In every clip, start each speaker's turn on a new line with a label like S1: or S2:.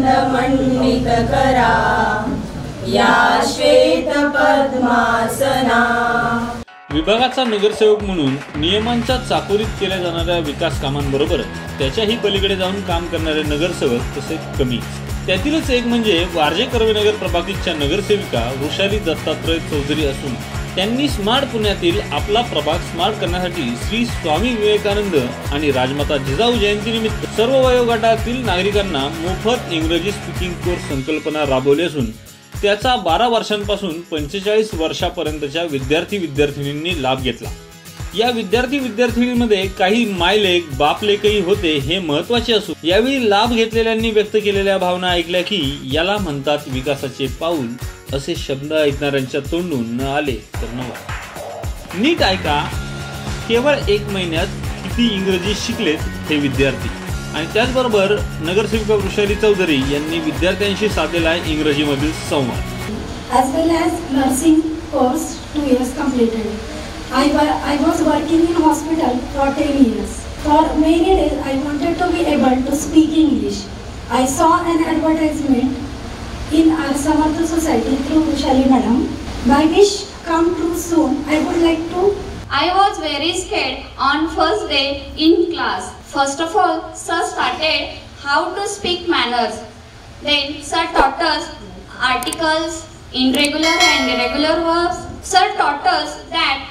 S1: मंडित करा या श्वेत पद्मासना।
S2: विभागाचा नगरसेवक म्हणून नियमांच्या चाकोरीत केल्या जाणाऱ्या विकास कामांबरोबर त्याच्याही पलीकडे जाऊन काम करणारे नगरसेवक तसे कमी। त्यातीलच एक म्हणजे वारजे कर्वेनगर प्रभागाच्या नगरसेविका वृषाली दत्तात्रय चौधरी असून त्यांनी स्मार्ट पुण्यातील आपला प्रभाग स्मार्ट करण्यासाठी श्री स्वामी विवेकानंद आणि राजमाता जिजाऊ जयंतीनिमित्त सर्व वयोगटातील नागरिकांना मोफत इंग्रजी स्पीकिंग कोर्स संकल्पना राबवली असून त्याचा 12 वर्षांपासून 45 वर्षापर्यंतच्या विद्यार्थी विद्यार्थिनींनी लाभ घेतला। या विद्यार्थी विद्यार्थिनींमध्ये काही मायलेक बापलेकही होते हे महत्त्वाचे असून यावेळी लाभ घेतलेल्यांनी व्यक्त केलेल्या भावना ऐकल्या की याला म्हणतात विकासाचे पाऊल असे शब्द ऐकणाऱ्यांच्या तोंडून न आले तर नवा। नीट ऐका, केवळ 1 महिन्यात किती इंग्रजी शिकलेत हे विद्यार्थी आणि त्याचबरोबर नगरसेविका वृषाली चौधरी यांनी विद्यार्थ्यांशी साधलेला इंग्रजीमधील संवाद।
S3: As well as nursing course 2 years completed. I was working in hospital for 10 years. For many days I wanted to be able to speak English. I saw an advertisement in our Samartha Society through Vrushali Madam. My wish come true soon. I would like to.
S4: I was very scared on first day in class. First of all, sir started how to speak manners. Then sir taught us articles, irregular and irregular verbs. Sir taught us that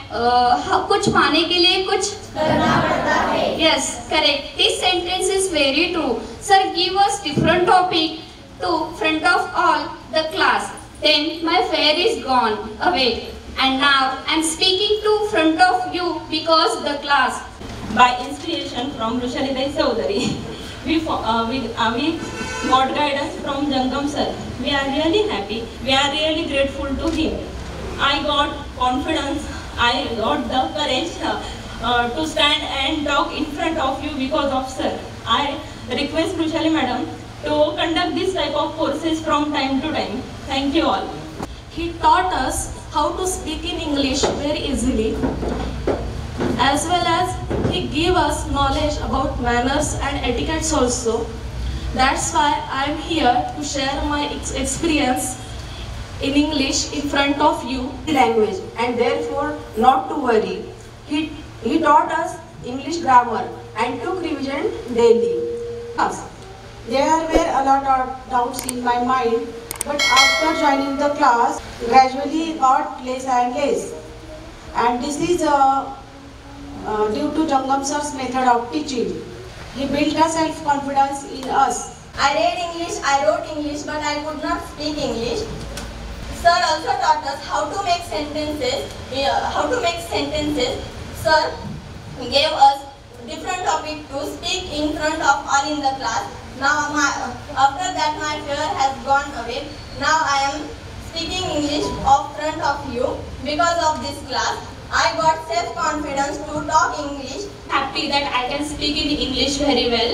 S4: कुछ पाने के लिए कुछ करना पड़ता है. Yes, correct. This sentence is very true. Sir give us different topic to front of all the class. Then my fear is gone away. And now I am speaking to front of you because the class.
S1: By inspiration from Vrushali Chaudhary, we got guidance from Jangam sir. We are really happy. We are really grateful to him. I got confidence. I got the courage to stand and talk in front of you because of sir. I request Vrushali madam to conduct this type of courses from time to time. Thank you all.
S3: He taught us how to speak in English very easily, as well as he gave us knowledge about manners and etiquettes also. That's why I am here to share my experience in English in front of you
S5: language, and therefore not to worry. He taught us English grammar and took revision daily. There were a lot of doubts in my mind, but after joining the class, gradually got less and less. And this is due to Jangam sir's method of teaching. He built a self-confidence in us.
S6: I read English, I wrote English, but I could not speak English. Sir also taught us how to make sentences. Sir gave us different topic to speak in front of all in the class. Now after that my fear has gone away. Now I am speaking English in front of you because of this class. I got self-confidence to talk English.
S4: Happy that I can speak in English very well.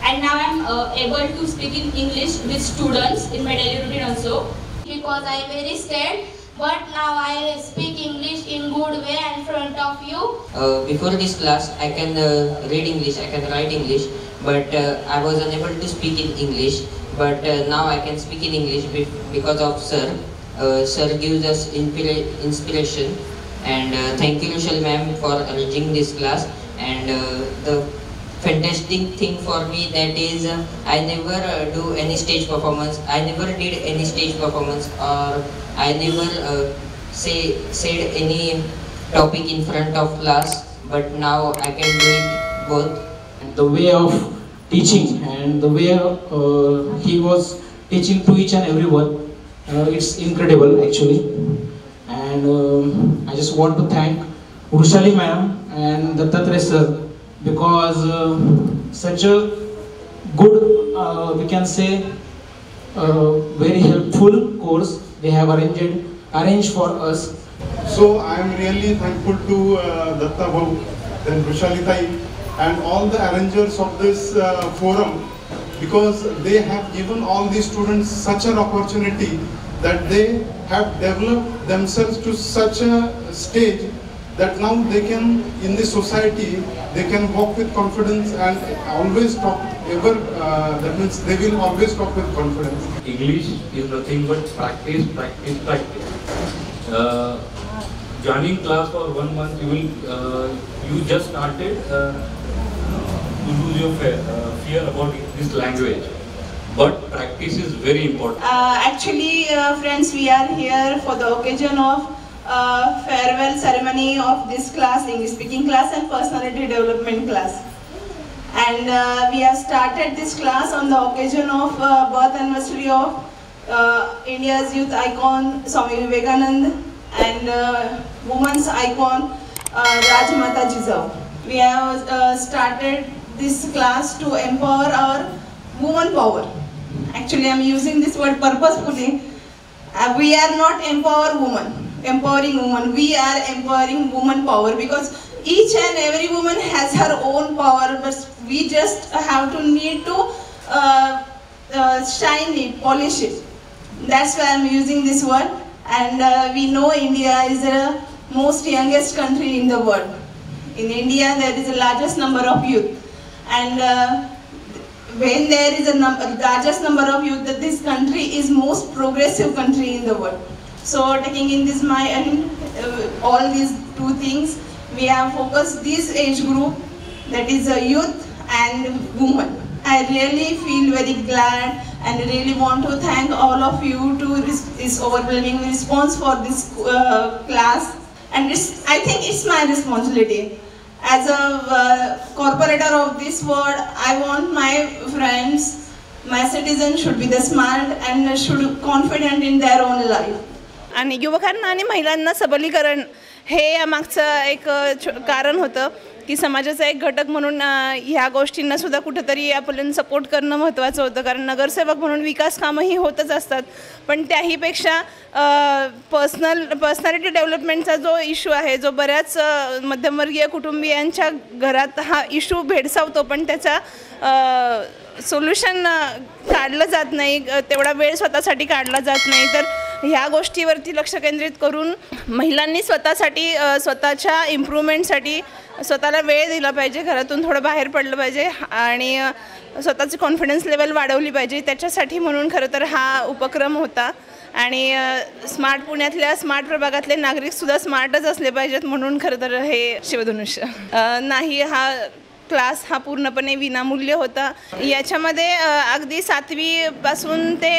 S4: And now I am able to speak in English with students in my daily routine also.
S6: Because I am very scared, but now I speak English in good way in front of you.
S7: Before this class, I can read English, I can write English, but I was unable to speak in English. But now I can speak in English because of sir. Sir gives us inspiration, and thank you Vrushali ma'am for arranging this class. And the fantastic thing for me that is I never do any stage performance. I never did any stage performance, or I never said any topic in front of class, but now I can do it both.
S8: The way of teaching and the way he was teaching to each and everyone, it's incredible actually. And I just want to thank Vrushali ma'am and Dattatreya sir, because such a good, we can say, very helpful course they have arranged for us.
S9: So I am really thankful to Datta Bhau, then Vrushali Tai, and all the arrangers of this forum, because they have given all these students such an opportunity that they have developed themselves to such a stage that now they can, in this society, they can walk with confidence and always talk, that means they will always talk with confidence.
S10: English is nothing but practice, practice, practice. Joining class for 1 month, you just started to lose your fear about this language. But practice is very important.
S11: Actually, friends, we are here for the occasion of farewell ceremony of this class, English speaking class and personality development class. And we have started this class on the occasion of birth anniversary of India's youth icon Swami Vivekananda and women's icon Rajmata Jijavu. We have started this class to empower our woman power. Actually, I am using this word purposefully. We are not empowering women. We are empowering woman power, because each and every woman has her own power, but we just have to need to shine it, polish it. That's why I am using this word. And we know India is the most youngest country in the world. In India, there is the largest number of youth. And when there is a largest number of youth, that this country is most progressive country in the world. So taking in this mind, all these two things, we have focused this age group, that is a youth and women. I really feel very glad and really want to thank all of you to this overwhelming response for this class. And I think it's my responsibility. As a corporator of this world, I want my friends, my citizens should be the smart and should be confident in their own life.
S12: आणि युवकांना आणि महिलांना सबलीकरण हे यामागचं एक कारण होतं की समाजाचा एक घटक म्हणून ह्या गोष्टींना सुद्धा कुठेतरी आपण सपोर्ट करणं महत्त्वाचं होतं. कारण नगरसेवक म्हणून विकास कामंही होतच असतात, पण त्याहीपेक्षा पर्सनॅलिटी डेव्हलपमेंटचा जो इश्यू आहे, जो बऱ्याच मध्यमवर्गीय कुटुंबियांच्या घरात हा इश्यू भेडसावतो, पण त्याचा सोल्युशन काढलं जात नाही, तेवढा वेळ स्वतःसाठी काढला जात नाही. तर ह्या गोष्टीवरती लक्ष केंद्रित करून महिलांनी स्वतःसाठी, स्वतःच्या इम्प्रूव्हमेंटसाठी स्वतःला वेळ दिला पाहिजे, घरातून थोडं बाहेर पडलं पाहिजे आणि स्वतःची कॉन्फिडन्स लेवल वाढवली पाहिजे. त्याच्यासाठी म्हणून खरं तर हा उपक्रम होता. आणि स्मार्ट पुण्यातल्या स्मार्ट प्रभागातले नागरिकसुद्धा स्मार्टच असले पाहिजेत, म्हणून खरं तर हे शिवधनुष्य नाही. हा क्लास हा पूर्णपणे विनामूल्य होता. याच्यामध्ये अगदी 7वी पासून ते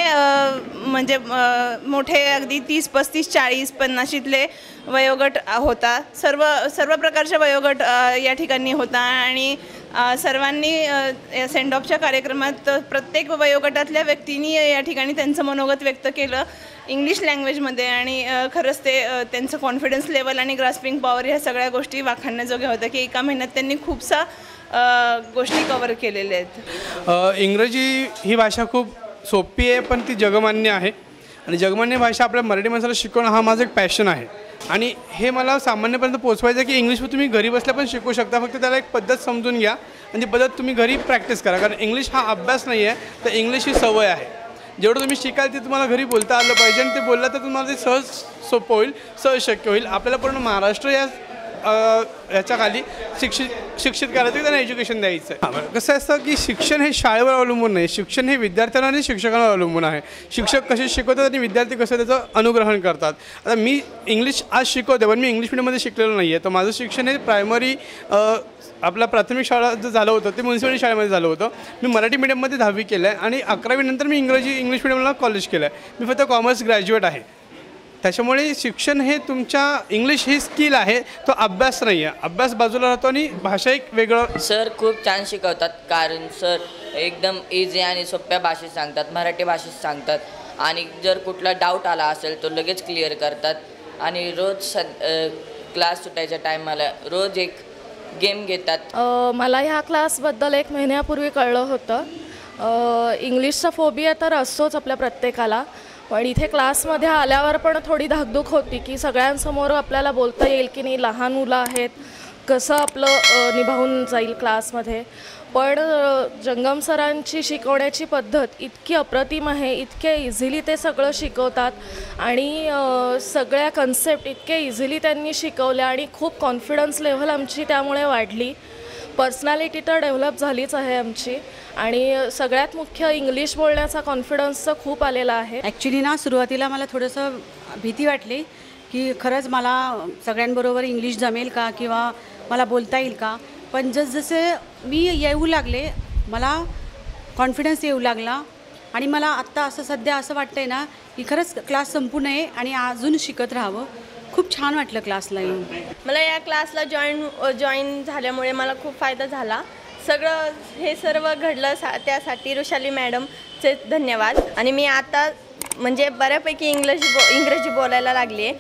S12: म्हणजे मोठे अगदी 30, 35, 40, 50शीतले वयोगट होता. सर्व प्रकारचे वयोगट या ठिकाणी होता. आणि सर्वांनी सेंड ऑफच्या कार्यक्रमात प्रत्येक वयोगटातल्या व्यक्तींनी या ठिकाणी त्यांचं मनोगत व्यक्त केलं इंग्लिश लँग्वेजमध्ये. आणि खरंच ते त्यांचं कॉन्फिडन्स लेवल आणि ग्रास्पिंग पॉवर ह्या सगळ्या गोष्टी वाखाणण्याजोग्या होत्या की एका महिन्यात त्यांनी खूपसा गोष्टी कव्हर केलेल्या आहेत.
S13: इंग्रजी ही भाषा खूप सोपी आहे, पण ती जगमान्य आहे. आणि जगमान्य भाषा आपल्या मराठी माणसाला शिकवणं हा माझा एक पॅशन आहे. आणि हे मला सामान्यपर्यंत पोचवायचं की इंग्लिश तुम्ही घरी बसल्या पण शिकू शकता. फक्त त्याला एक पद्धत समजून घ्या आणि ती पद्धत तुम्ही घरी प्रॅक्टिस करा. कारण इंग्लिश हा अभ्यास नाही आहे, तर इंग्लिश ही सवय आहे. जेवढं तुम्ही शिकाल ते तुम्हाला घरी बोलता आलं पाहिजे, आणि ते बोलला तर तुम्हाला ते सहज सोपं होईल, सहज शक्य होईल. आपल्याला पूर्ण महाराष्ट्र याच्या खाली शिक्षित करायचं, त्यांना एज्युकेशन द्यायचं आहे. कसं असतं की शिक्षण हे शाळेवर अवलंबून नाही, शिक्षण हे विद्यार्थ्यांना आणि शिक्षकांवर अवलंबून आहे. शिक्षक कसे शिकवतात आणि विद्यार्थी कसं त्याचं अनुग्रहण करतात. आता मी इंग्लिश आज शिकवते, पण मी इंग्लिश मीडियममध्ये शिकलेलो नाही आहे. तर माझं शिक्षण हे प्रायमरी आपला प्राथमिक शाळा जे झालं होतं ते म्युन्सिपालिटी शाळेमध्ये झालं होतं. मी मराठी मीडियममध्ये 10वी केलं आहे आणि 11वी नंतर मी इंग्लिश मीडियमला कॉलेज केलं आहे. मी फक्त कॉमर्स ग्रॅज्युएट आहे. त्याच्यामुळे शिक्षण हे तुमच्या इंग्लिश ही स्किल आहे, तो अभ्यास नाही आहे. अभ्यास बाजूला राहतो आणि भाषा एक वेगळं.
S14: सर खूप छान शिकवतात, कारण सर एकदम इझी आणि सोप्या भाषेत सांगतात, मराठी भाषेत सांगतात. आणि जर कुठला डाऊट आला असेल तो लगेच क्लिअर करतात. आणि रोज क्लास सुटायच्या टायमाला रोज एक गेम घेतात.
S15: मला ह्या क्लासबद्दल 1 महिन्यापूर्वी कळलं होतं. इंग्लिशचा फोबिया तर असतोच आपल्या प्रत्येकाला, पण इथे क्लासमध्ये आल्यावर पण थोडी धाकधूक होती की सगळ्यांसमोर आपल्याला बोलता येईल की नाही, लहान मुलं आहेत, कसं आपलं निभावून जाईल क्लासमध्ये. पण जंगम सरांची शिकवण्याची पद्धत इतकी अप्रतिम आहे, इतके इझिली ते सगळं शिकवतात आणि सगळ्या कन्सेप्ट इतके इझिली त्यांनी शिकवल्या आणि खूप कॉन्फिडन्स लेव्हल आमची त्यामुळे वाढली. पर्सनॅलिटी तर डेव्हलप झालीच आहे आमची आणि सगळ्यात मुख्य इंग्लिश बोलण्याचा कॉन्फिडन्सचं खूप आलेला आहे.
S16: ॲक्च्युली ना सुरुवातीला मला थोडंसं भीती वाटली की खरंच मला सगळ्यांबरोबर इंग्लिश जमेल का किंवा मला बोलता येईल का. पण जसजसे मी येऊ लागले मला कॉन्फिडन्स येऊ लागला आणि मला आत्ता असं सध्या असं वाटतंय ना की खरंच क्लास संपू नये आणि अजून शिकत राहावं. खूप छान वाटलं क्लासला येऊन.
S17: मला या क्लासला जॉईन झाल्यामुळे मला खूप फायदा झाला. सगळं हे सर्व घडलं त्यासाठी रुशाली मॅडमचे धन्यवाद. आणि मी आता म्हणजे बऱ्यापैकी इंग्रजी बोलायला लागली आहे.